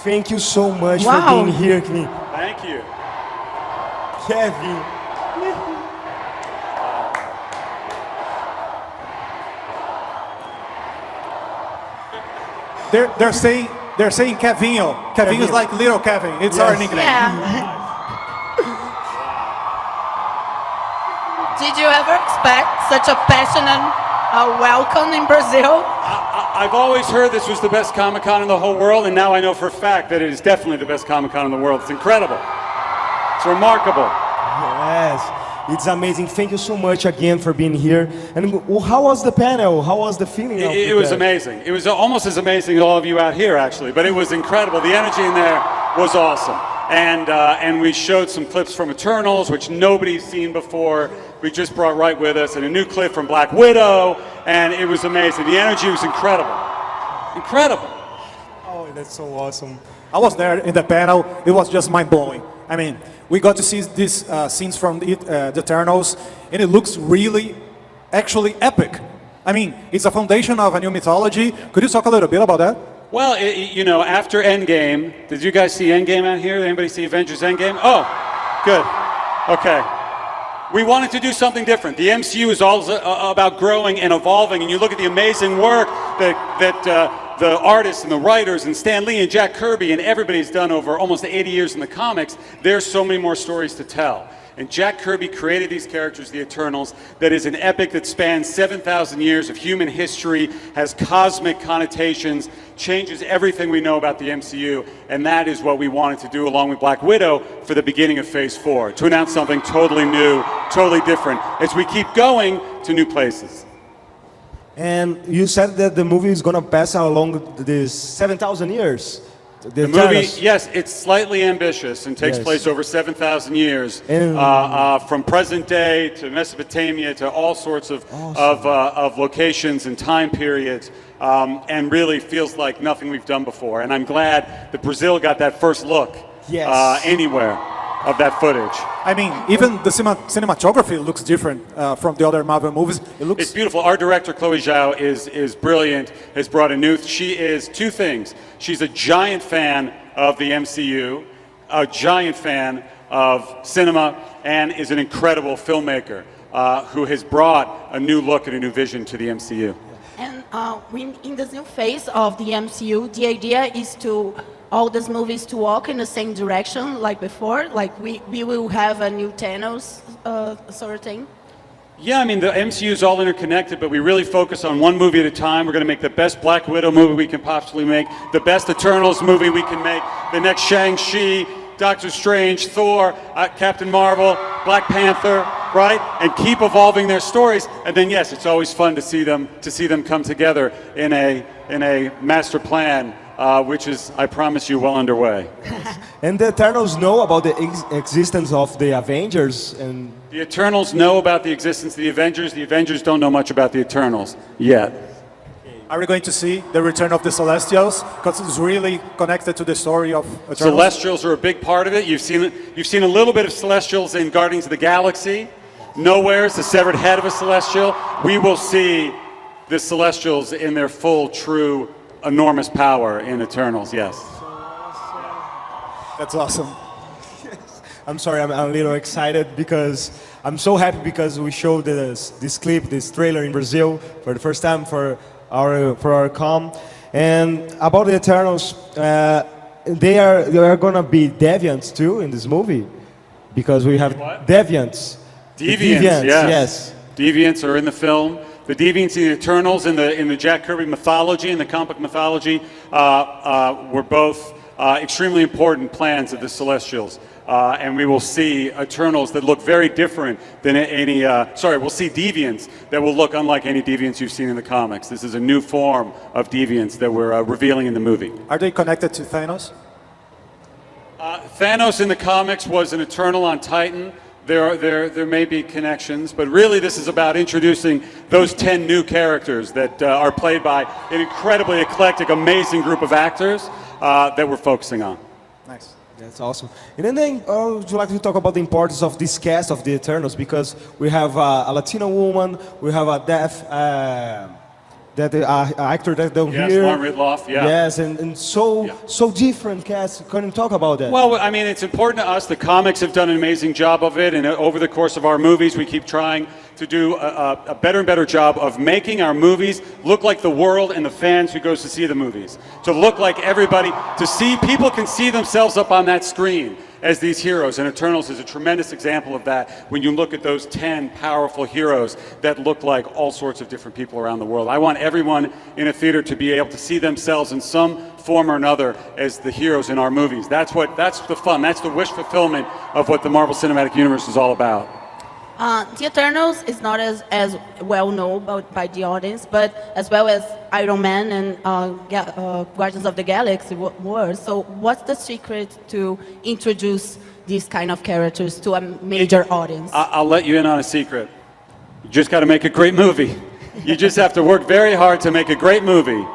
Thank you so much Wow. for being here, Kevin. Thank you. Kevin. They're saying Kevinho. Kevinho is like little Kevin. It's our nickname. Yeah. Did you ever expect such a passionate welcome in Brazil? I've always heard this was the best Comic-Con in the whole world, and now I know for a fact that it is definitely the best Comic-Con in the world. It's incredible. It's remarkable. Yes, it's amazing. Thank you so much again for being here. And how was the panel? How was the feeling? It was amazing. It was almost as amazing as all of you out here, actually, but it was incredible. The energy in there was awesome. And we showed some clips from Eternals, which nobody's seen before. We just brought right with us, and a new clip from Black Widow, and it was amazing. The energy was incredible. Incredible. Oh, that's so awesome. I was there in the panel. It was just mind-blowing. I mean, we got to see these scenes from the Eternos, and it looks really, actually epic. I mean, it's a foundation of a new mythology. Could you talk a little bit about that? Well, you know, after Endgame, did you guys see Endgame out here? Anybody see Avengers Endgame? Oh, good. Okay. We wanted to do something different. The MCU is all about growing and evolving, and you look at the amazing work that the artists and the writers and Stan Lee and Jack Kirby and everybody's done over almost 80 years in the comics. There's so many more stories to tell. And Jack Kirby created these characters, the Eternals, that is an epic that spans 7,000 years of human history, has cosmic connotations, changes everything we know about the MCU, and that is what we wanted to do along with Black Widow for the beginning of Phase 4, to announce something totally new, totally different, as we keep going to new places. And you said that the movie is going to pass along these 7,000 years. The movie, yes, it's slightly ambitious and takes Yes. place over 7,000 years, from present day to Mesopotamia to all sorts of locations and time periods, and really feels like nothing we've done before. And I'm glad that Brazil got that first look anywhere of that footage. I mean, even the cinematography looks different from the other Marvel movies. It's beautiful. Our director, Chloe Zhao, is brilliant, has brought a new... She is two things. She's a giant fan of the MCU, a giant fan of cinema, and is an incredible filmmaker who has brought a new look and a new vision to the MCU. And in this new phase of the MCU, the idea is to all these movies to walk in the same direction like before? Like we will have a new Thanos sort of thing? Yeah, I mean, the MCU is all interconnected, but we really focus on one movie at a time. We're going to make the best Black Widow movie we can possibly make, the best Eternals movie we can make, the next Shang-Chi, Doctor Strange, Thor, Captain Marvel, Black Panther, right? And keep evolving their stories. And then, yes, it's always fun to see them come together in a master plan, which is, I promise you, well underway. And the Eternals know about the existence of the Avengers, and the Eternals know about the existence of the Avengers. The Avengers don't know much about the Eternals yet. Are we going to see the return of the Celestials? Because it's really connected to the story of Eternals. Celestials are a big part of it. You've seen a little bit of Celestials in Guardians of the Galaxy. Nowhere is the severed head of a Celestial. We will see the Celestials in their full, true, enormous power in Eternals, yes. That's awesome. I'm sorry, I'm a little excited because I'm so happy because we showed this clip, this trailer in Brazil for the first time for our com. And about the Eternals, they are gonna be deviants too in this movie because we have what? deviants. Deviants, yes. Deviants are in the film. The Deviants and the Eternals in the Jack Kirby mythology, in the comic book mythology, were both extremely important plans of the Celestials. And we will see Eternals that look very different than we'll see Deviants that will look unlike any Deviants you've seen in the comics. This is a new form of Deviants that we're revealing in the movie. Are they connected to Thanos? Thanos in the comics was an Eternal on Titan. There may be connections, but really this is about introducing those 10 new characters that are played by an incredibly eclectic, amazing group of actors that we're focusing on. Nice. That's awesome. And then would you like to talk about the importance of this cast of the Eternals? Because we have a Latino woman, we have a deaf that actor that don't Yes, hear. Martin Ridloff, yeah. Yes, and so Yeah. so different cast. Can you talk about that? Well, I mean, it's important to us. The comics have done an amazing job of it, and over the course of our movies, we keep trying to do a better and better job of making our movies look like the world and the fans who goes to see the movies. To look like everybody, to see people can see themselves up on that screen as these heroes. And Eternals is a tremendous example of that when you look at those 10 powerful heroes that look like all sorts of different people around the world. I want everyone in a theater to be able to see themselves in some form or another as the heroes in our movies. That's the fun, that's the wish fulfillment of what the Marvel Cinematic Universe is all about. The Eternals is not as well known by the audience, but as well as Iron Man and Guardians of the Galaxy were. So what's the secret to introduce these kind of characters to a major audience? I'll let you in on a secret. You just got to make a great movie. You just have to work very hard to make a great movie.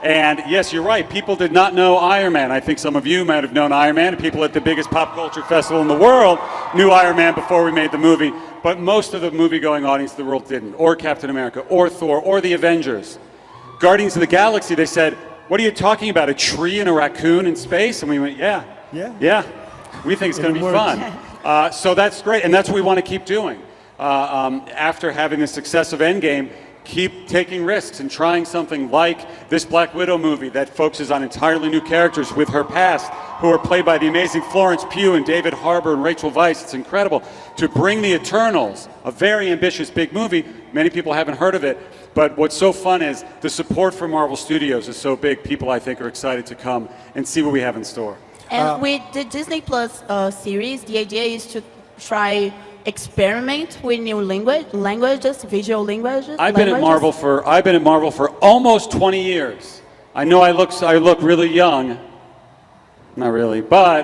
And yes, you're right. People did not know Iron Man. I think some of you might have known Iron Man. People at the biggest pop culture festival in the world knew Iron Man before we made the movie. But most of the movie-going audience of the world didn't. Or Captain America, or Thor, or the Avengers. Guardians of the Galaxy, they said, "What are you talking about? A tree and a raccoon in space?" And we went, "Yeah, yeah. We think it's going to be fun." So that's great, and that's what we want to keep doing. After having the success of Endgame, keep taking risks and trying something like this Black Widow movie that focuses on entirely new characters with her past, who are played by the amazing Florence Pugh and David Harbour and Rachel Weisz. It's incredible. To bring the Eternals, a very ambitious big movie, many people haven't heard of it, but what's so fun is the support from Marvel Studios is so big, people I think are excited to come and see what we have in store. And with the Disney Plus series, the idea is to try experiment with new languages, visual languages. I've been at Marvel for almost 20 years. I know I look really young, not really, but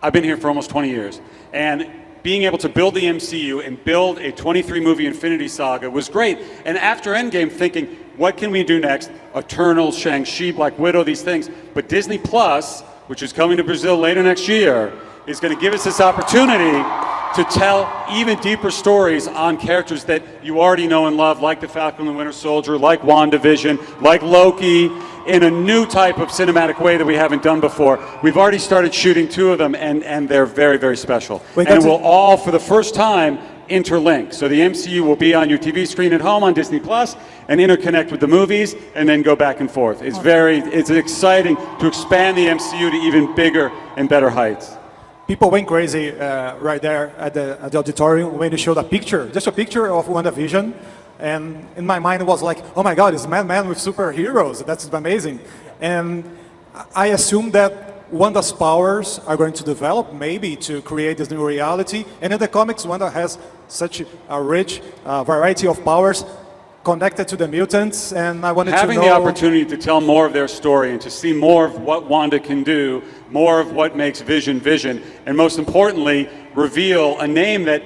I've been here for almost 20 years. And being able to build the MCU and build a 23-movie Infinity Saga was great. And after Endgame, thinking, what can we do next? Eternals, Shang-Chi, Black Widow, these things. But Disney Plus, which is coming to Brazil later next year, is going to give us this opportunity to tell even deeper stories on characters that you already know and love, like the Falcon and the Winter Soldier, like WandaVision, like Loki, in a new type of cinematic way that we haven't done before. We've already started shooting 2 of them, and they're very, very special. And it will all, for the first time, interlink. So the MCU will be on your TV screen at home on Disney Plus and interconnect with the movies and then go back and forth. It's exciting to expand the MCU to even bigger and better heights. People went crazy right there at the auditorium when they showed a picture, just a picture of WandaVision. And in my mind, it was like, oh my God, it's Man with superheroes. That's amazing. And I assume that Wanda's powers are going to develop, maybe, to create this new reality. And in the comics, Wanda has such a rich variety of powers connected to the mutants, and I wanted to know... Having the opportunity to tell more of their story and to see more of what Wanda can do, more of what makes Vision, Vision, and most importantly, reveal a name that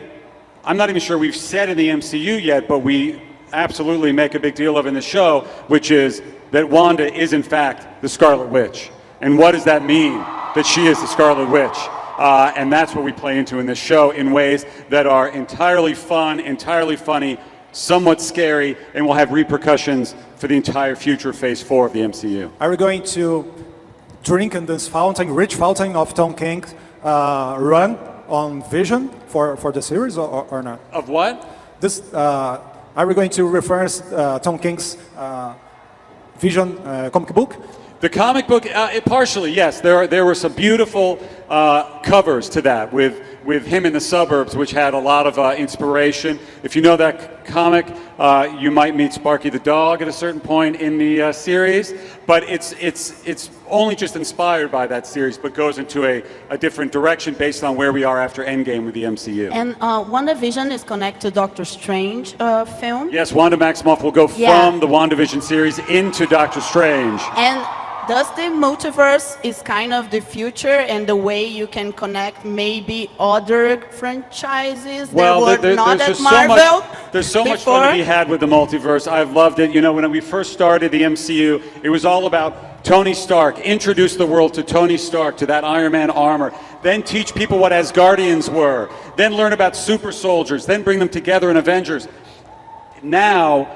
I'm not even sure we've said in the MCU yet, but we absolutely make a big deal of in the show, which is that Wanda is in fact the Scarlet Witch. And what does that mean, that she is the Scarlet Witch? And that's what we play into in this show in ways that are entirely fun, entirely funny, somewhat scary, and will have repercussions for the entire future Phase 4 of the MCU. Are we going to drink in this fountain, rich fountain of Tom King's run on Vision for the series or not? Of what? This are we going to reference Tom King's Vision comic book? The comic book, partially, yes. There were some beautiful covers to that with him in the suburbs, which had a lot of inspiration. If you know that comic, you might meet Sparky the dog at a certain point in the series. But it's only just inspired by that series, but goes into a different direction based on where we are after Endgame with the MCU. And WandaVision is connected to Doctor Strange film. Yes, Wanda Maximoff will go from the WandaVision series into Doctor Strange. And does the multiverse is kind of the future and the way you can connect maybe other franchises Well, that were not at Marvel? There's so much fun to be had with the multiverse. I've loved it. You know, when we first started the MCU, it was all about Tony Stark. Introduce the world to Tony Stark, to that Iron Man armor. Then teach people what Asgardians were. Then learn about super soldiers. Then bring them together in Avengers. Now,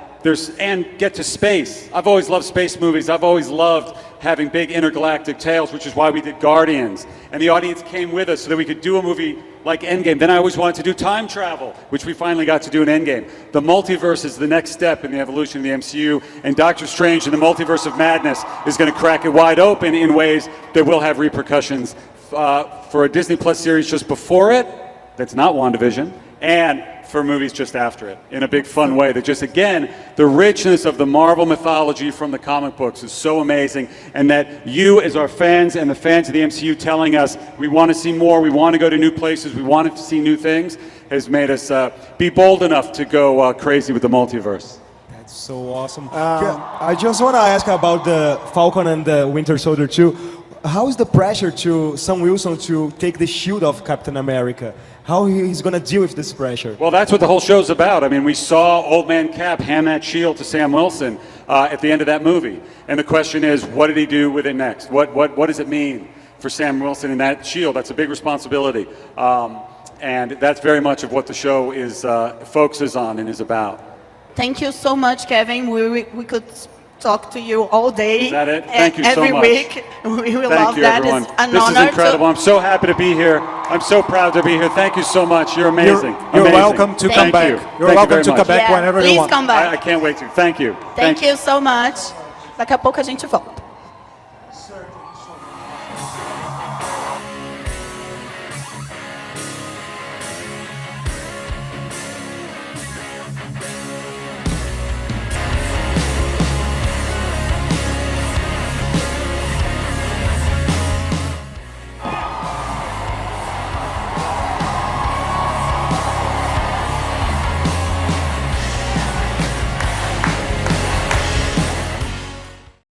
and get to space. I've always loved space movies. I've always loved having big intergalactic tales, which is why we did Guardians. And the audience came with us so that we could do a movie like Endgame. Then I always wanted to do time travel, which we finally got to do in Endgame. The multiverse is the next step in the evolution of the MCU, and Doctor Strange and the Multiverse of Madness is going to crack it wide open in ways that will have repercussions for a Disney Plus series just before it, that's not WandaVision, and for movies just after it, in a big fun way that just, again, the richness of the Marvel mythology from the comic books is so amazing, and that you as our fans and the fans of the MCU telling us we want to see more, we want to go to new places, we want to see new things, has made us be bold enough to go crazy with the multiverse. That's so awesome. I just want to ask about the Falcon and the Winter Soldier 2. How is the pressure to Sam Wilson to take the shield of Captain America? How he's going to deal with this pressure? Well, that's what the whole show's about. I mean, we saw Old Man Cap hand that shield to Sam Wilson at the end of that movie. And the question is, what did he do with it next? What does it mean for Sam Wilson in that shield? That's a big responsibility. And that's very much of what the show is focuses on and is about. Thank you so much, Kevin. We could talk to you all day. Is that it? Thank you so every much. Every week. We will Thank love you, that. everyone. It's an This honor is incredible. I'm so happy to be here. I'm so proud to be here. Thank you so much. You're amazing. You're Amazing. welcome to come back. You. You're Thank welcome you to very come back much. whenever you please want. come back. I can't wait to. Thank you. Thank you so much. Daqui a pouco a gente volta.